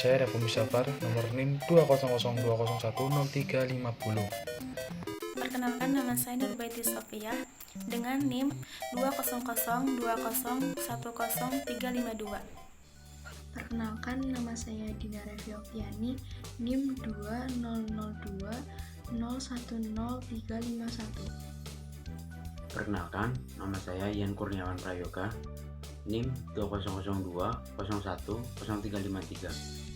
saya Revo Musafar, nomor NIM 20020010350. Perkenalkan, nama saya Nurbaiti Sofia dengan NIM 20020101352. Perkenalkan, nama saya Dina Revi Okiani, NIM 20020010351. Perkenalkan, nama saya Ian Kurniawan Prayoga, NIM 2002010353.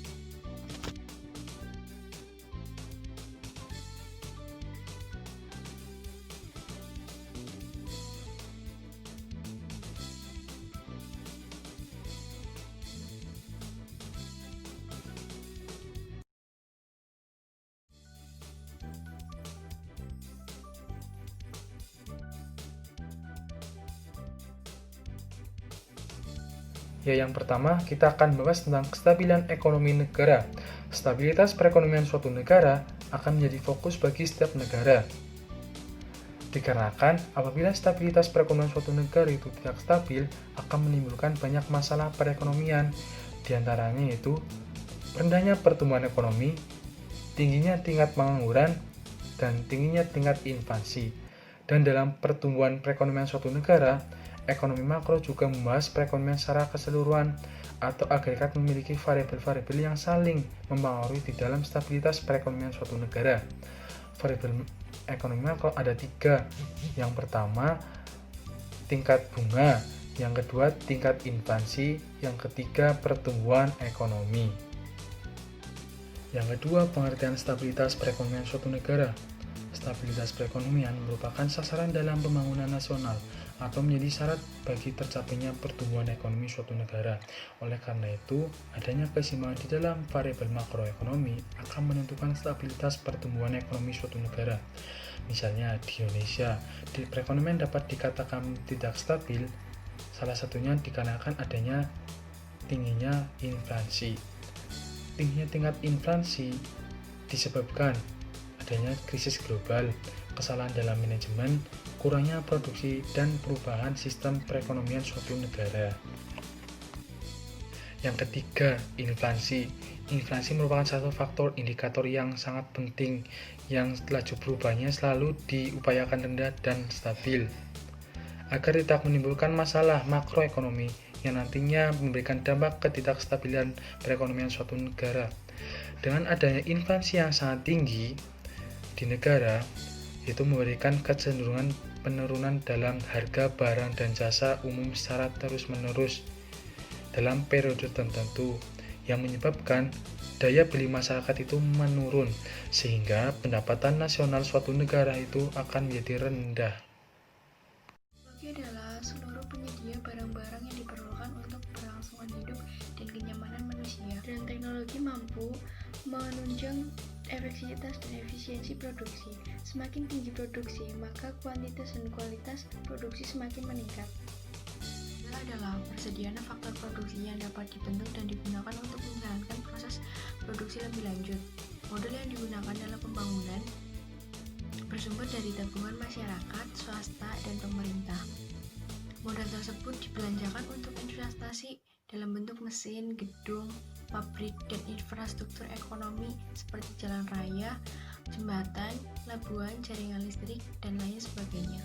Ya, yang pertama kita akan membahas tentang kestabilan ekonomi negara. Stabilitas perekonomian suatu negara akan menjadi fokus bagi setiap negara. Dikarenakan apabila stabilitas perekonomian suatu negara itu tidak stabil, akan menimbulkan banyak masalah perekonomian. Di antaranya yaitu rendahnya pertumbuhan ekonomi, tingginya tingkat pengangguran, dan tingginya tingkat inflasi. Dan dalam pertumbuhan perekonomian suatu negara, ekonomi makro juga membahas perekonomian secara keseluruhan atau agregat memiliki variabel-variabel yang saling mempengaruhi di dalam stabilitas perekonomian suatu negara. Variabel ekonomi makro ada 3. Yang pertama, tingkat bunga. Yang kedua, tingkat inflasi. Yang ketiga, pertumbuhan ekonomi. Yang kedua, pengertian stabilitas perekonomian suatu negara. Stabilitas perekonomian merupakan sasaran dalam pembangunan nasional atau menjadi syarat bagi tercapainya pertumbuhan ekonomi suatu negara. Oleh karena itu, adanya keseimbangan di dalam variabel makroekonomi akan menentukan stabilitas pertumbuhan ekonomi suatu negara. Misalnya di Indonesia, perekonomian dapat dikatakan tidak stabil, salah satunya dikarenakan adanya tingginya inflasi. Tingginya tingkat inflasi disebabkan adanya krisis global, kesalahan dalam manajemen, kurangnya produksi, dan perubahan sistem perekonomian suatu negara. Yang ketiga, inflasi. Inflasi merupakan satu faktor indikator yang sangat penting yang laju berubahnya selalu diupayakan rendah dan stabil agar tidak menimbulkan masalah makroekonomi yang nantinya memberikan dampak ketidakstabilan perekonomian suatu negara. Dengan adanya inflasi yang sangat tinggi di negara, itu memberikan kecenderungan penurunan dalam harga barang dan jasa umum secara terus-menerus dalam periode tertentu yang menyebabkan daya beli masyarakat itu menurun sehingga pendapatan nasional suatu negara itu akan menjadi rendah. Teknologi adalah seluruh penyedia barang-barang yang diperlukan untuk kelangsungan hidup dan kenyamanan manusia. Dan teknologi mampu menunjang efektivitas dan efisiensi produksi. Semakin tinggi produksi, maka kuantitas dan kualitas produksi semakin meningkat. Ini adalah persediaan faktor produksi yang dapat dibentuk dan digunakan untuk menjalankan proses produksi lebih lanjut. Model yang digunakan dalam pembangunan bersumber dari tabungan masyarakat, swasta, dan pemerintah. Modal tersebut dibelanjakan untuk investasi dalam bentuk mesin, gedung, pabrik, dan infrastruktur ekonomi seperti jalan raya, jembatan, pelabuhan, jaringan listrik, dan lain sebagainya.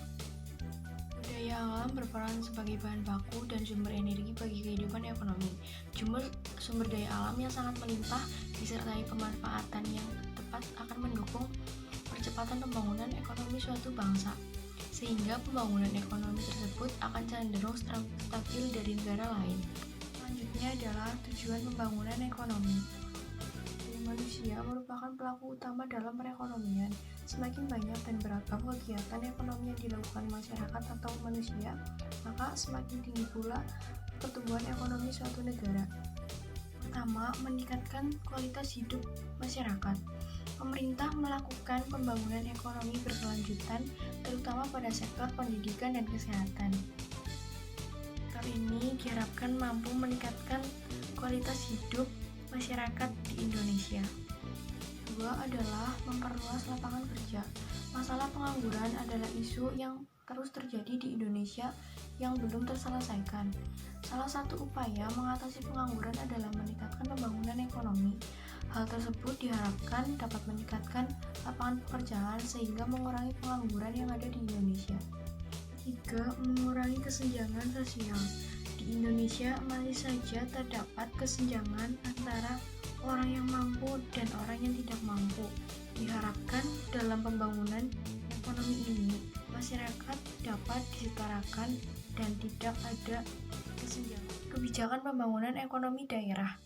Daya alam berperan sebagai bahan baku dan sumber energi bagi kehidupan ekonomi. Jumlah sumber daya alam yang sangat melimpah disertai pemanfaatan yang tepat akan mendukung percepatan pembangunan ekonomi suatu bangsa, sehingga pembangunan ekonomi tersebut akan cenderung stabil dari negara lain. Selanjutnya adalah tujuan pembangunan ekonomi. Manusia merupakan pelaku utama dalam perekonomian. Semakin banyak dan beragam kegiatan ekonomi yang dilakukan masyarakat atau manusia, maka semakin tinggi pula pertumbuhan ekonomi suatu negara. Pertama, meningkatkan kualitas hidup masyarakat. Pemerintah melakukan pembangunan ekonomi berkelanjutan, terutama pada sektor pendidikan dan kesehatan. Sektor ini diharapkan mampu meningkatkan kualitas hidup masyarakat di Indonesia. Kedua adalah memperluas lapangan kerja. Masalah pengangguran adalah isu yang terus terjadi di Indonesia yang belum terselesaikan. Salah satu upaya mengatasi pengangguran adalah meningkatkan pembangunan ekonomi. Hal tersebut diharapkan dapat meningkatkan lapangan pekerjaan sehingga mengurangi pengangguran yang ada di Indonesia. 3. Mengurangi kesenjangan sosial. Di Indonesia masih saja terdapat kesenjangan antara orang yang mampu dan orang yang tidak mampu. Diharapkan dalam pembangunan ekonomi ini, masyarakat dapat disetarakan dan tidak ada kesenjangan. Kebijakan pembangunan ekonomi daerah.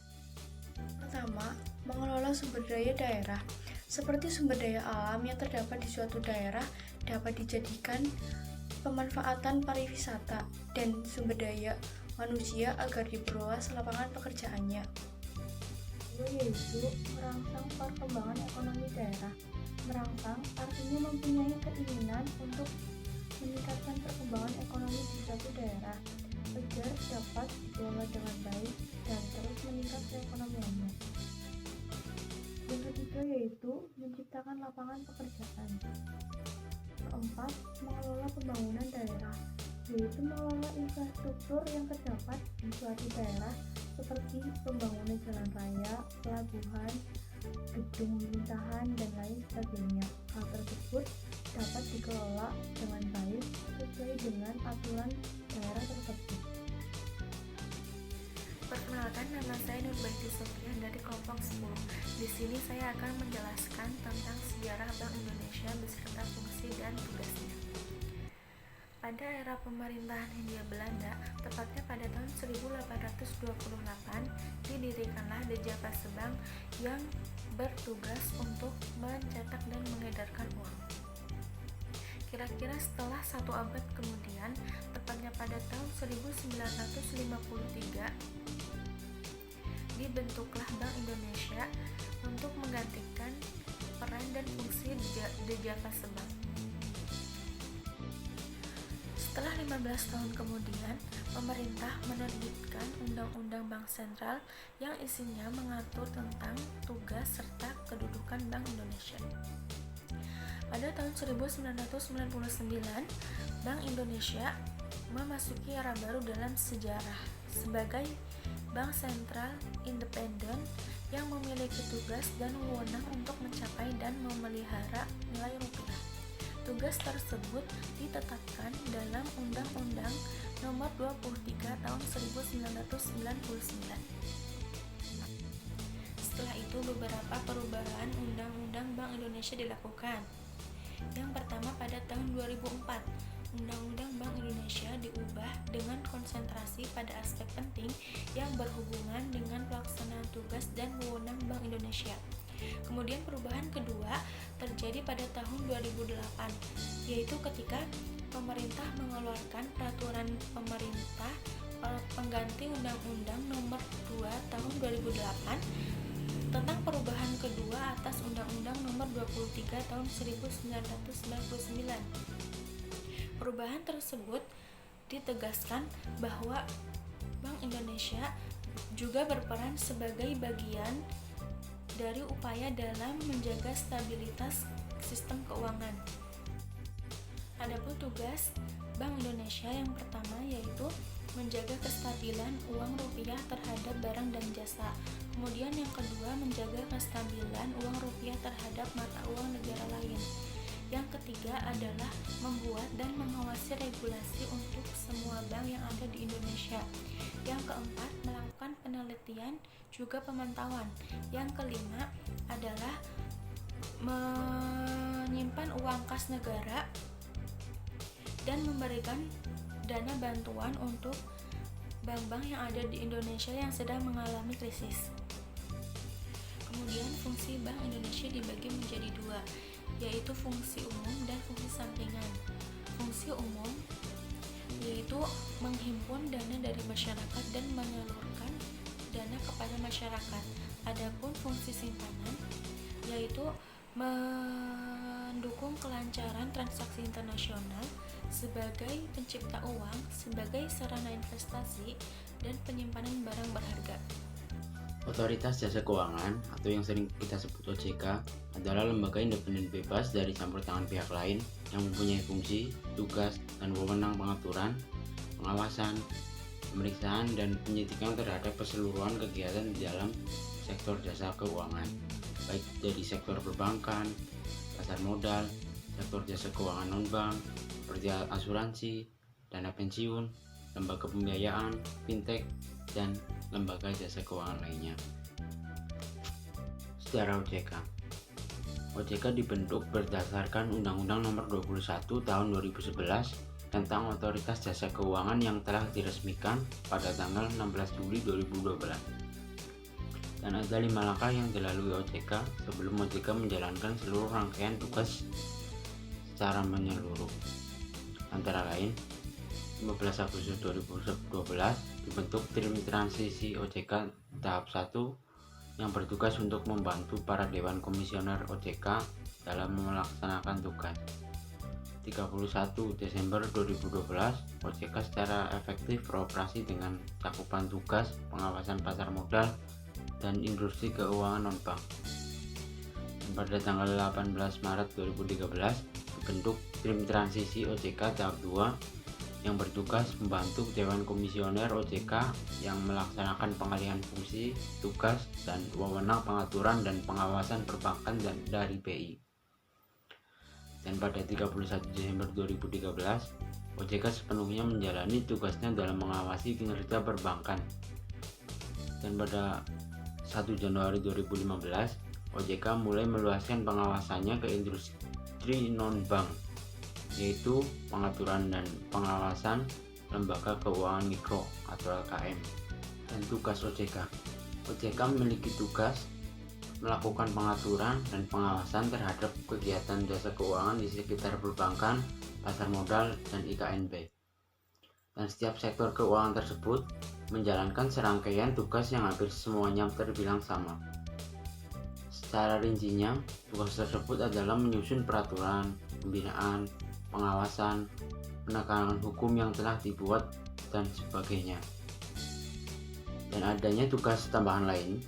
Pertama, mengelola sumber daya daerah. Seperti sumber daya alam yang terdapat di suatu daerah dapat dijadikan pemanfaatan pariwisata dan sumber daya manusia agar diperluas lapangan pekerjaannya. Yaitu merangsang perkembangan ekonomi daerah. Merangsang artinya mempunyai keinginan untuk meningkatkan perkembangan ekonomi di suatu daerah agar dapat dikelola dengan baik dan terus meningkat perekonomiannya. Yang ketiga yaitu menciptakan lapangan pekerjaan. Keempat, mengelola pembangunan daerah, yaitu mengelola infrastruktur yang terdapat di suatu daerah seperti pembangunan jalan raya, pelabuhan, gedung pemerintahan, dan lain sebagainya. Hal tersebut dapat dikelola dengan baik sesuai dengan aturan daerah tersebut. Perkenalkan, nama saya Nurbaiti Sofia dari kelompok 10. Di sini saya akan menjelaskan tentang sejarah Bank Indonesia beserta fungsi dan tugasnya. Pada era pemerintahan Hindia Belanda, tepatnya pada tahun 1828, didirikanlah The Javaanse Bank yang bertugas untuk mencetak dan mengedarkan uang. Kira-kira setelah 1 abad kemudian, tepatnya pada tahun 1953, dibentuklah Bank Indonesia untuk menggantikan peran dan fungsi The Javaanse Bank. Setelah 15 tahun kemudian, pemerintah menerbitkan Undang-Undang Bank Sentral yang isinya mengatur tentang tugas serta kedudukan Bank Indonesia. Pada tahun 1999, Bank Indonesia memasuki era baru dalam sejarah sebagai bank sentral independen yang memiliki tugas dan wewenang untuk mencapai dan memelihara nilai rupiah. Tugas tersebut ditetapkan dalam Undang-Undang Nomor 23 Tahun 1999. Setelah itu beberapa perubahan Undang-Undang Bank Indonesia dilakukan. Yang pertama, pada tahun 2004, Undang-Undang Bank Indonesia diubah dengan konsentrasi pada aspek penting yang berhubungan dengan pelaksanaan tugas dan wewenang Bank Indonesia. Kemudian perubahan kedua terjadi pada tahun 2008, yaitu ketika pemerintah mengeluarkan peraturan pemerintah pengganti Undang-Undang Nomor 2 Tahun 2008 tentang perubahan kedua atas Undang-Undang Nomor 23 Tahun 1999. Perubahan tersebut ditegaskan bahwa Bank Indonesia juga berperan sebagai bagian dari upaya dalam menjaga stabilitas sistem keuangan. Adapun tugas Bank Indonesia yang pertama yaitu menjaga kestabilan uang rupiah terhadap barang dan jasa. Kemudian yang kedua, menjaga kestabilan uang rupiah terhadap mata uang negara lain. Yang ketiga adalah membuat dan mengawasi regulasi untuk semua bank yang ada di Indonesia. Yang keempat, melakukan penelitian juga pemantauan. Yang kelima adalah menyimpan uang kas negara dan memberikan dana bantuan untuk bank-bank yang ada di Indonesia yang sedang mengalami krisis. Kemudian fungsi Bank Indonesia dibagi menjadi dua, yaitu fungsi umum dan fungsi sampingan. Fungsi umum yaitu menghimpun dana dari masyarakat dan menyalurkan dana kepada masyarakat. Adapun fungsi simpanan yaitu mendukung kelancaran transaksi internasional sebagai pencipta uang, sebagai sarana investasi dan penyimpanan barang berharga. Otoritas Jasa Keuangan atau yang sering kita sebut OJK adalah lembaga independen bebas dari campur tangan pihak lain yang mempunyai fungsi, tugas, dan wewenang pengaturan, pengawasan, pemeriksaan, dan penyidikan terhadap keseluruhan kegiatan di dalam sektor jasa keuangan, baik dari sektor perbankan, pasar modal, sektor jasa keuangan non-bank, seperti asuransi, dana pensiun, lembaga pembiayaan, fintech, dan lembaga jasa keuangan lainnya. Sejarah OJK. OJK dibentuk berdasarkan Undang-Undang Nomor 21 Tahun 2011 tentang Otoritas Jasa Keuangan yang telah diresmikan pada tanggal 16 Juli 2012. Dan ada 5 langkah yang dilalui OJK sebelum OJK menjalankan seluruh rangkaian tugas secara menyeluruh. Antara lain, 15 Agustus 2012 dibentuk Tim Transisi OJK tahap 1 yang bertugas untuk membantu para Dewan Komisioner OJK dalam melaksanakan tugas. 31 Desember 2012 OJK secara efektif beroperasi dengan cakupan tugas pengawasan pasar modal dan industri keuangan non-bank. Dan pada tanggal 18 Maret 2013 dibentuk Tim Transisi OJK tahap 2 yang bertugas membantu Dewan Komisioner OJK yang melaksanakan pengalihan fungsi, tugas, dan wewenang pengaturan dan pengawasan perbankan dan dari BI. Dan pada 31 Desember 2013, OJK sepenuhnya menjalani tugasnya dalam mengawasi kinerja perbankan. Dan pada 1 Januari 2015, OJK mulai meluaskan pengawasannya ke industri non-bank, yaitu pengaturan dan pengawasan lembaga keuangan mikro atau LKM. Dan tugas OJK. OJK memiliki tugas melakukan pengaturan dan pengawasan terhadap kegiatan jasa keuangan di sekitar perbankan, pasar modal, dan IKNB. Dan setiap sektor keuangan tersebut menjalankan serangkaian tugas yang hampir semuanya terbilang sama. Secara rincinya, tugas tersebut adalah menyusun peraturan, pembinaan, pengawasan, penegakan hukum yang telah dibuat, dan sebagainya. Dan adanya tugas tambahan lain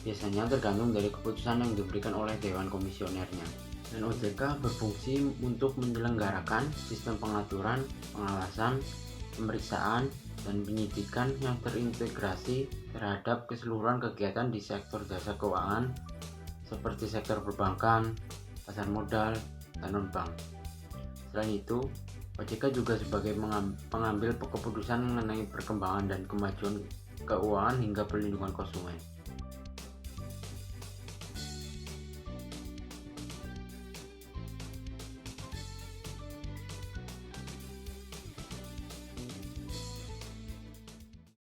biasanya tergantung dari keputusan yang diberikan oleh Dewan Komisionernya. Dan OJK berfungsi untuk menyelenggarakan sistem pengaturan, pengawasan, pemeriksaan, dan penyidikan yang terintegrasi terhadap keseluruhan kegiatan di sektor jasa keuangan seperti sektor perbankan, pasar modal, dan non-bank. Selain itu, OJK juga sebagai pengambil keputusan mengenai perkembangan dan kemajuan keuangan hingga perlindungan konsumen.